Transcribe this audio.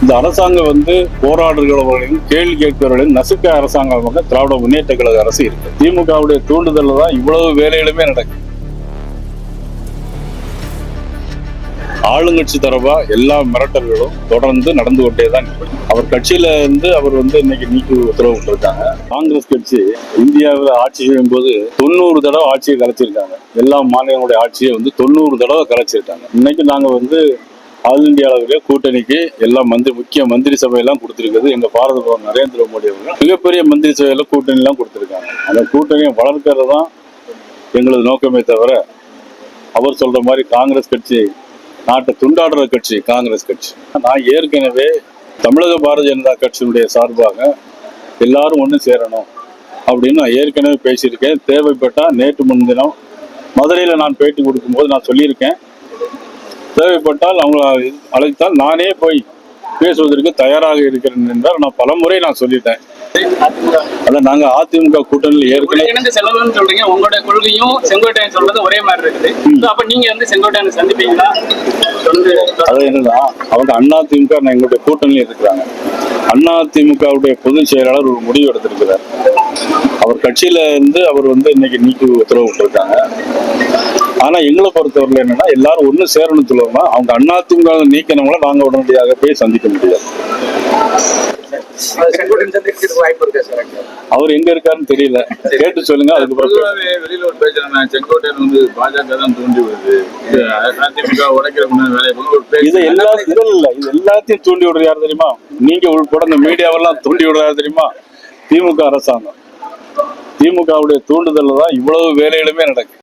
இந்த அரசாங்கம் போராடுகிறவர்களையும் கேள்வி கேட்கிறவர்களையும் நசுக்க அரசாங்கமாக திராவிட முன்னேற்ற கழக அரசு இருக்கு. திமுகவுடைய தூண்டுதல் தான் இவ்வளவு வேலைகளுமே நடக்கும். ஆளுங்கட்சி தரப்பா எல்லா மிரட்டல்களும் தொடர்ந்து நடந்து கொண்டேதான். அவர் கட்சியில இருந்து அவர் இன்னைக்கு நீக்கி உத்தரவு இருக்காங்க. காங்கிரஸ் கட்சி இந்தியாவில் ஆட்சி செய்யும் போது 90 தடவை ஆட்சியை கலைச்சிருக்காங்க. எல்லா மாநிலங்களுடைய ஆட்சியை 90 தடவை கலைச்சிருக்காங்க. இன்னைக்கு நாங்க ஆல் இந்தியா அளவிலே கூட்டணிக்கு எல்லாம் முக்கிய மந்திரி சபையெல்லாம் கொடுத்திருக்கிறது. எங்க பாரத பிரதமர் நரேந்திர மோடி அவர்கள் மிகப்பெரிய மந்திரி சபையில கூட்டணி எல்லாம் கொடுத்திருக்காங்க. அந்த கூட்டணியை வளர்க்கிறது தான் எங்களது நோக்கமே தவிர, அவர் சொல்ற மாதிரி காங்கிரஸ் கட்சி நாட்டை துண்டாடுற கட்சி காங்கிரஸ் கட்சி. நான் ஏற்கனவே தமிழக பாரதிய ஜனதா கட்சியினுடைய சார்பாக எல்லாரும் ஒன்று சேரணும் அப்படின்னு நான் ஏற்கனவே பேசியிருக்கேன். தேவைப்பட்டா நேற்று முன்தினம் மதுரையில் நான் பேட்டி கொடுக்கும்போது நான் சொல்லியிருக்கேன், தேவைப்பட்டால் அவங்கள அழைத்தால் நானே போய் பேசுவதற்கு தயாராக இருக்கிறேன் என்றால் நான் பலமுறை நான் சொல்லிட்டேன். அதான் நாங்க அதிமுக கூட்டணியில் ஏற்கனவே செல்லணும்னு சொல்றீங்க. உங்களோட கொள்கையும் செங்கோட்டையன் சொல்றது ஒரே மாதிரி இருக்குது. அப்ப நீங்க செங்கோட்டையனை சந்திப்பீங்களா? அது என்னன்னா, அவங்க அதிமுக எங்களுடைய கூட்டணியில் இருக்கிறாங்க. அதிமுகவுடைய பொதுச் செயலாளர் ஒரு முடிவு எடுத்திருக்கிறார். அவர் கட்சியில இருந்து அவர் இன்னைக்கு நீக்கி உத்தரவு விட்டுருக்காங்க. ஆனா எங்களை பொறுத்தவரையில் என்னன்னா, எல்லாரும் ஒண்ணு சேரணும் சொல்லுவோமா, அவங்க அதிமுக நீக்கினவங்கள நாங்க உடனடியாக போய் சந்திக்க முடியாது. அவர் எங்க இருக்காருன்னு தெரியல, கேட்டு சொல்லுங்க. அதுக்கப்புறம் வெளியில ஒரு பேசுறாங்க, செங்கோட்டையன் பாஜக தான் தூண்டி விடுது, அதிமுக உடைக்கிற இது எல்லாத்தையும் தூண்டி விடுறது யாரு தெரியுமா? நீங்க உள்பட இந்த மீடியாவெல்லாம் தூண்டி விடுறாரு தெரியுமா? திமுக அரசாங்கம். திமுகவுடைய தூண்டுதல் தான் இவ்வளவு வேலைகளுமே நடக்கும்.